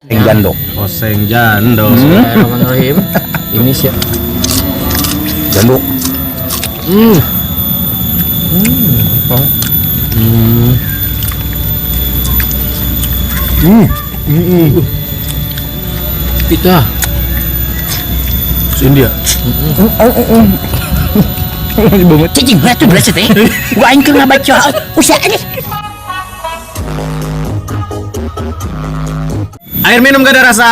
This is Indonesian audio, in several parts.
Oseng jando. Oseng jando. Bismillahirrahmanirrahim. Ini siap. Jando. Kita. India. Cicing batu berasa teh. Gua aing keur ngabaca usaha nih. Air minum gak ada rasa.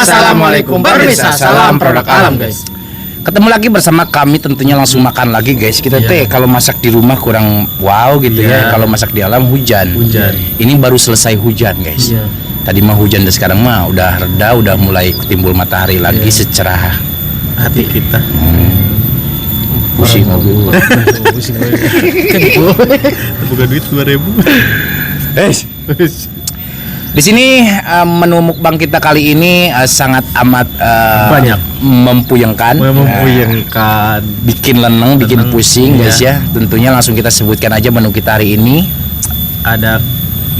Assalamualaikum. Permisa. Salam produk alam, guys. Ketemu lagi bersama kami, tentunya langsung makan lagi guys. Kita teh kalau masak di rumah kurang wow gitu ya. Kalau masak di alam hujan. Ini baru selesai hujan guys. Tadi mah hujan dan sekarang mah udah reda, udah mulai timbul matahari lagi secerah Hati kita. Pusing aku. Pusing banget. Buka duit 2.000. Di sini menu mukbang kita kali ini sangat amat Banyak. mempuyengkan, Mempuyengkan. bikin leneng, bikin pusing guys ya. Tentunya langsung kita sebutkan aja menu kita hari ini. Ada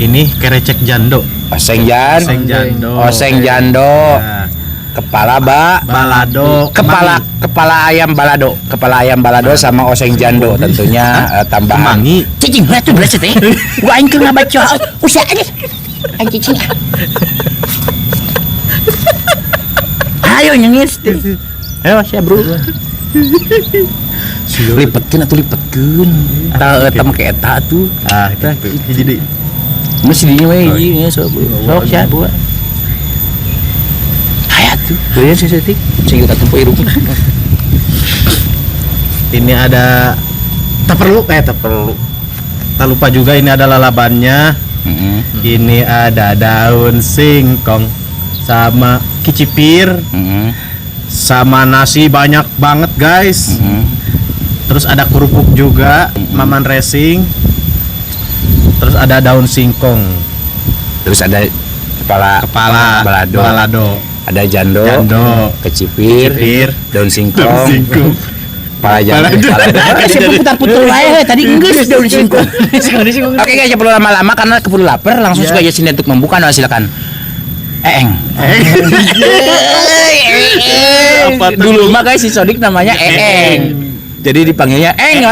ini kerecek jando. Oseng jando, Ya. kepala Balado. kepala ayam balado sama oseng jando tentunya tambahan. Kemangi. Cicing batu berasa teh. Gua aing keur ngabaca usaha nih. Anjing. Ayo nyengis. Ayo sia bro. Lipetkeun atuh lipetkeun. Eta mah ke eta tuh. Ah, kita jadi Masih dinya we hiji sok sia buat. Hayat tuh. Doyan sesetik. Sing kita tempo irung. ini ada tak perlu. Tak lupa juga ini ada lalabannya. Ini ada daun singkong sama kicipir sama nasi banyak banget guys. Terus ada kerupuk juga, Maman Racing. Terus ada daun singkong. Terus ada kepala balado. Ada jando, kecipir, daun singkong. Kepala jando. Putar-putar wae tadi geus daun singkong. Oke guys, ya perlu lama-lama karena keburu lapar, langsung saja sini untuk membuka. Nah, silakan. Eeng. Dulu mah guys si Sodik namanya Eeng. Jadi dipanggilnya Eng.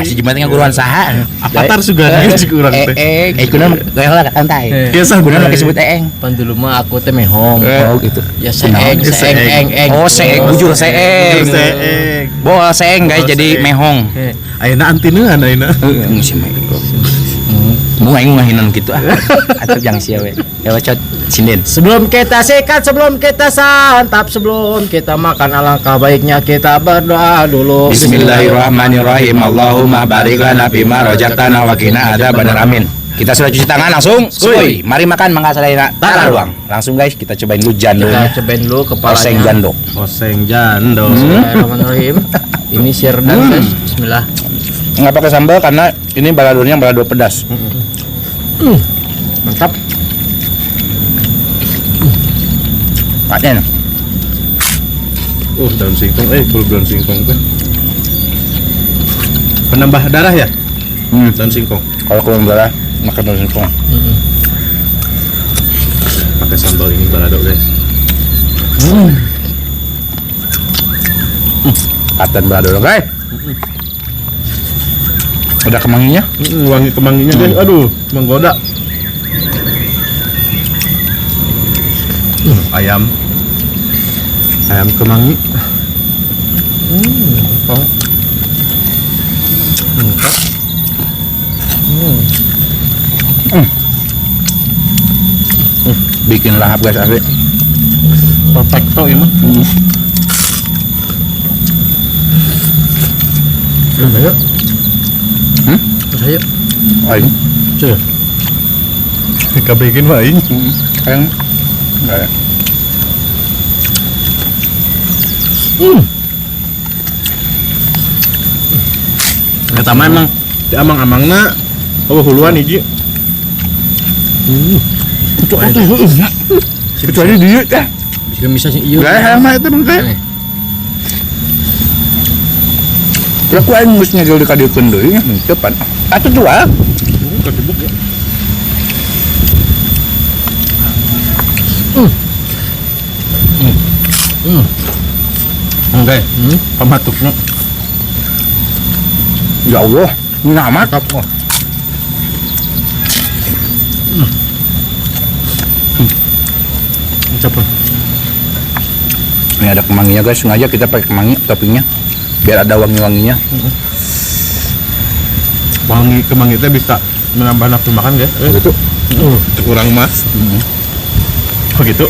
Si jembatan guruan saha. Avatar juga kurang teh. Kuna gaya lah kantai. Biasa Bener disebut Eeng. Pan dulu mah aku teh mehong. Oh gitu. Ya seeng. Oh seeng, bujur seeng. Boal seeng guys jadi mehong. Ayeuna antineun ayeuna. Musim bunga yang ngahinan gitu atau yang sia we. Ya wacot sinden. Sebelum kita sikat, sebelum kita santap, sebelum kita makan, alangkah baiknya kita berdoa dulu. Bismillahirrahmanirrahim. Allahumma barik lana fima razaqtana wa qina adzabannar. Amin. Kita sudah cuci tangan langsung. Skuy. Mari makan mangga sadayana. Tara ruang. Langsung guys kita cobain dulu jando. Kita cobain dulu kepalanya. Oseng jando. Oseng jando. Bismillahirrahmanirrahim. Ini sirdan guys. Bismillah. Nggak pakai sambal karena ini baladonya balado pedas. Mantap. Paten. Daun singkong. Kalau daun singkong teh penambah darah ya? Daun singkong. Kalau kurang darah makan daun singkong. Pakai sambal ini balado guys. Paten balado guys. Ada kemanginya? Wangi kemanginya guys. Aduh, menggoda. Ayam kemangi. Bikin lahap guys asli. Perfecto ini mah. Ayo. Saya. Aing. Saya. Kabekin mah aing. Kayang enggak ya. Eta mah emang di amang-amangna huluan hiji. Kecuali dia teh. Bisa iya. Gak mah itu mah. Lah ku aing geus ngegel di kadeukeun deui depan. Atuh jual. Oke, pematuknya. Ya Allah, ini amat. Siapa? Ini ada kemanginya guys, sengaja kita pakai kemangi toppingnya biar ada wangi-wanginya. Kemangi itu bisa menambah nafsu makan guys. Begitu. Kurang mas. Oh gitu.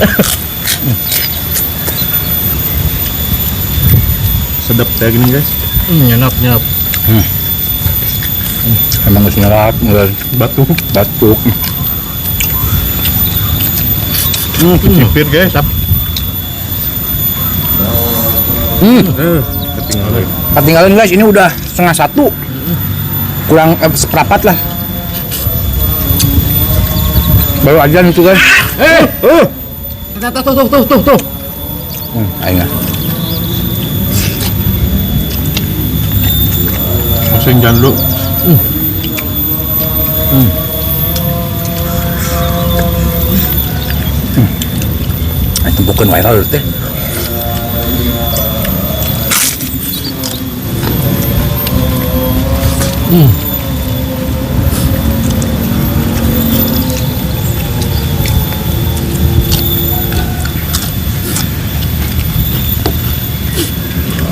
Sedap kayak gini guys. Nyenap. Emang harus nyerap, Batuk. batuk. Kecipir guys. Ketinggalan. Ketinggalan guys, ini udah 1:30. Kurang seperempat lah. Baru aja itu guys. Tuh. Ayo nggak. Masukin jangan dulu. Itu bukan viral teh.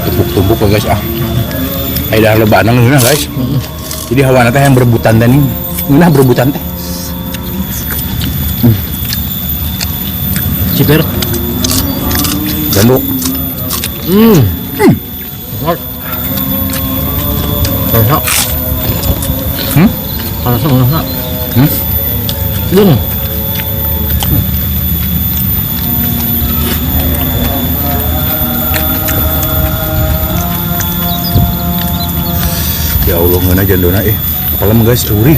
Tumpuk-tumpuk ya guys. Ayo dah lebaran ini guys. Jadi hawa teh yang berebutan teh nih. Ini berebutan teh. Cipir. Janduk. Karena. Karena sama. Ya Allah ngena jandona Apalem guys curi.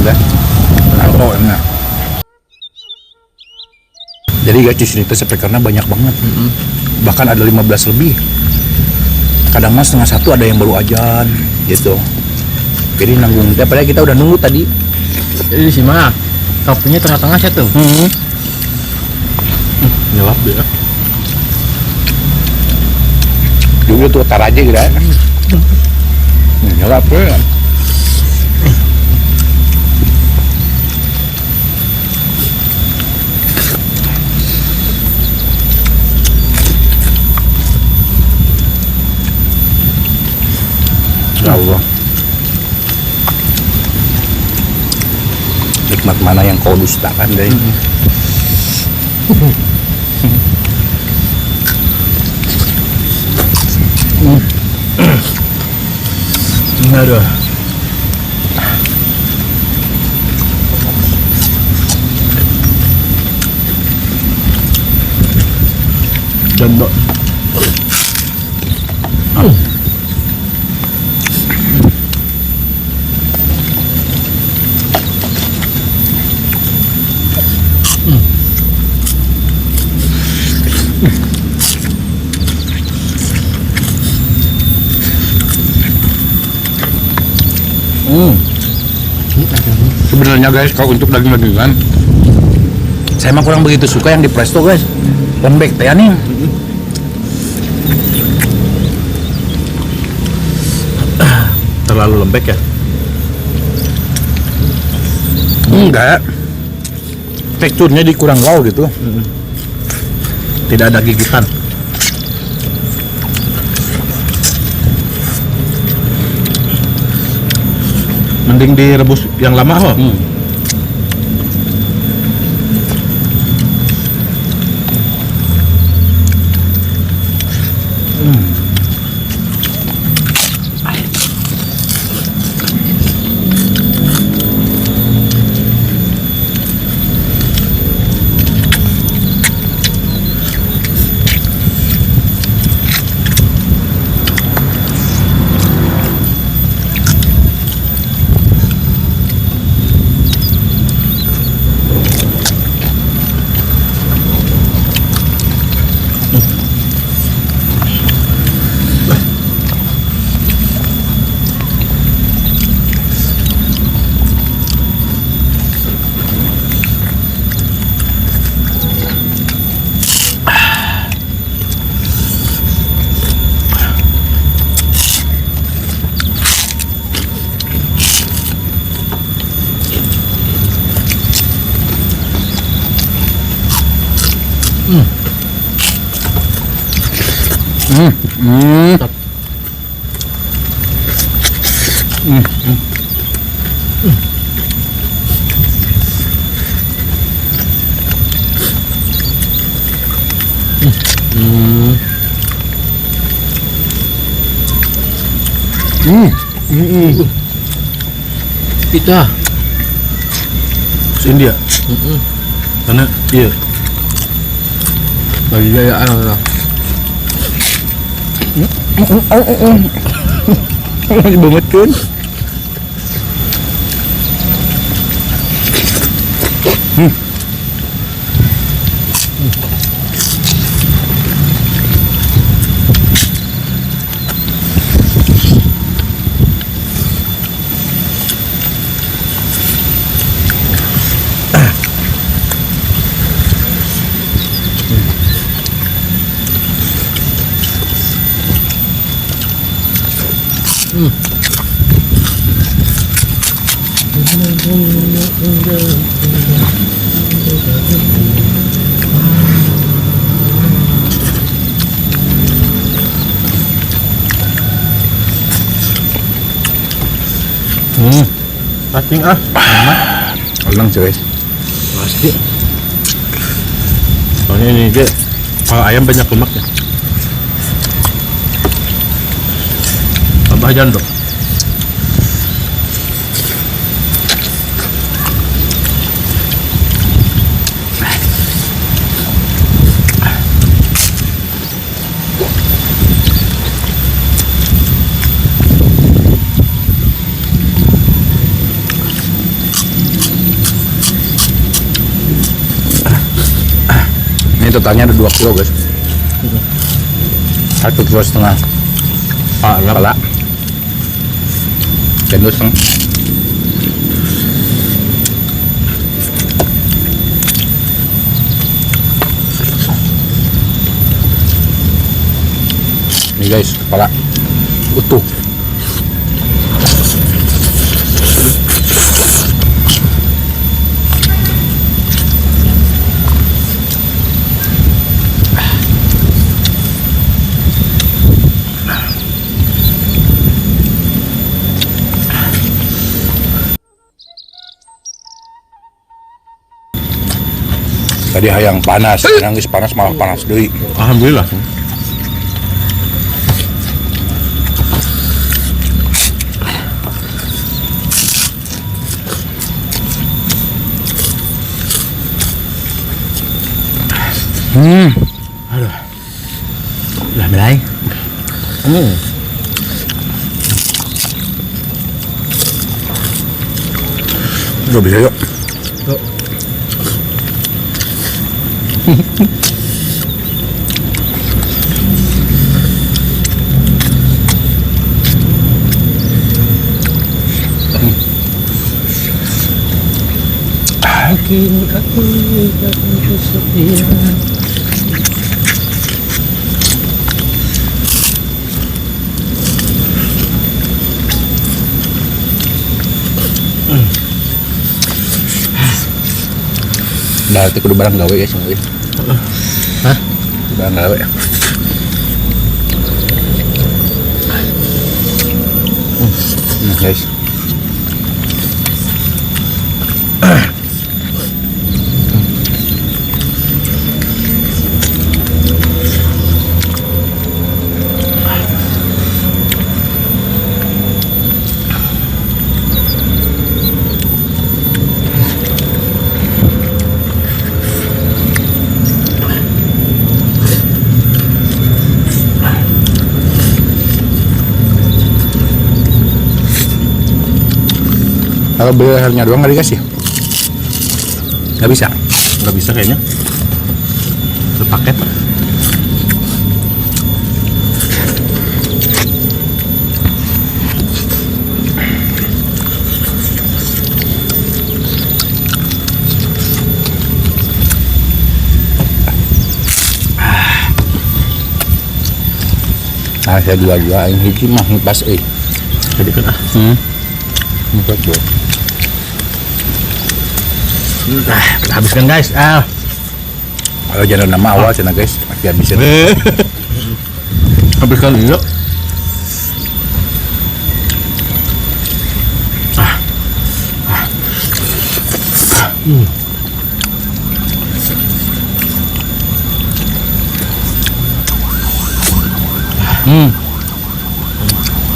Ada. Oh, enak. Jadi guys di sini tuh speakernya banyak banget. Bahkan ada 15 lebih. Kadang mas 1:30 ada yang baru ajan gitu. Jadi nanggung. Padahal kita udah nunggu tadi. Jadi di sini mah kapunya tengah-tengah sih tuh. Nyelap dia. Dulu tuh tar aja gitu ya. Nyelap ya. Ya Allah. Nikmat mana yang kau dustakan deh. Aduh. Jandok. Sebenarnya guys, kalau untuk daging-dagingan saya mah kurang begitu suka yang di presto guys. Lembek teh nih. Terlalu lembek ya? Enggak. Teksturnya di kurang wow gitu. Tidak ada gigitan. Mending direbus yang lama kok. Kita. India. Karena iya. Bagi gaya lah. Banget kan? Pacing Ulang cuy. pasti. Soalnya ini dia kalau ayam banyak lemaknya. Tambah jandok. Ini totalnya ada 2 kilo guys. 1,5 kilo. Pala. Jandul setengah. Ini guys, kepala utuh. Tadi hayang panas, sekarang geus panas malah panas deui. Alhamdulillah. Aduh. Udah mulai. Udah bisa yuk. Mungkin aku tak kesepian. Nah, itu kudu barang gawe guys, mungkin. Hah? Barang gawe. Guys. Kalau beli lehernya doang nggak dikasih? Nggak bisa. Nggak bisa kayaknya. Sepaket. Nah, saya dua-dua yang hiji mah pas Jadi kan Muka gua. Kita habiskan guys. Kalau jangan nama awal sana guys, pasti habisin. Habis kali yuk.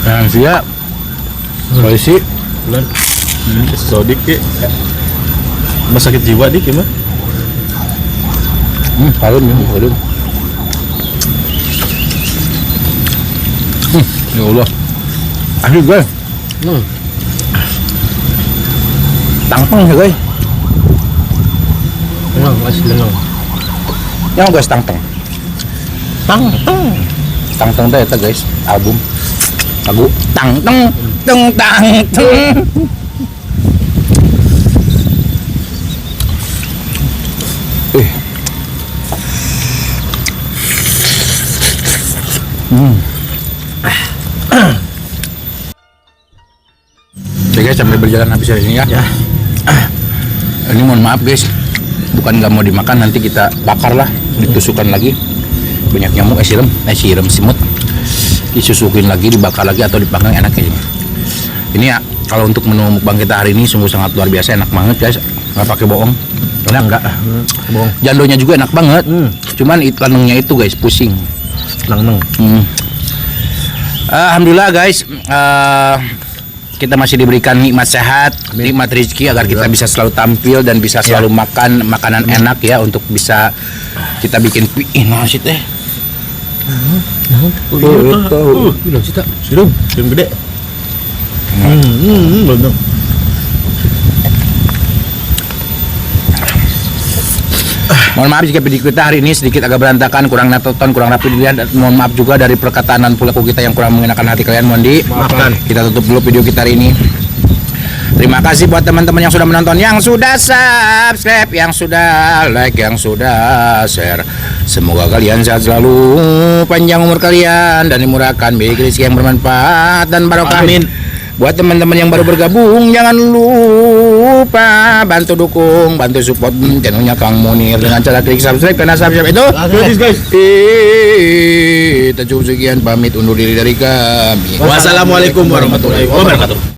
Yang siap. Polisi. Bulan. Sodik ke. Mas sakit jiwa dik gimana? Harum ya, harum. Ya Allah. Asli guys. Tangtang ya guys. Asli lengang. Yang guys tangtang. Tangtang teh eta guys, album. Lagu tangtang teng tang teng. Oke guys, sambil berjalan habis dari ini ya. Ini mohon maaf guys, bukan nggak mau dimakan, nanti kita bakar lah, ditusukkan lagi. Banyak nyamuk, siram simut, disusukin lagi, dibakar lagi atau dipanggang, enak kayaknya. Ini ya, kalau untuk menu mukbang kita hari ini sungguh sangat luar biasa, enak banget guys, nggak pakai bohong. Enggak, bohong. Jandonya juga enak banget, cuman lanengnya itu guys pusing. Nang. Alhamdulillah guys, kita masih diberikan nikmat sehat, nikmat rezeki agar kita bisa selalu tampil dan bisa selalu makan makanan enak ya, untuk bisa kita bikin nasi teh. Bilang cita. Sirum gede. Bener. Mohon maaf jika video kita hari ini sedikit agak berantakan, kurang nonton, kurang rapi dilihat. Mohon maaf juga dari perkataan dan perilaku kita yang kurang mengenakan hati kalian. Mohon dimaafkan. Kita tutup dulu video kita hari ini. Terima kasih buat teman-teman yang sudah menonton, yang sudah subscribe, yang sudah like, yang sudah share. Semoga kalian sehat selalu, panjang umur kalian, dan dimurahkan rezeki yang bermanfaat dan barokah. Amin. Buat teman-teman yang baru bergabung, jangan lupa bantu dukung, bantu support channelnya Kang Munir dengan cara klik subscribe, karena subscribe itu Gratis guys. Kita cukup sekian, pamit undur diri dari kami. Wassalamualaikum warahmatullahi wabarakatuh.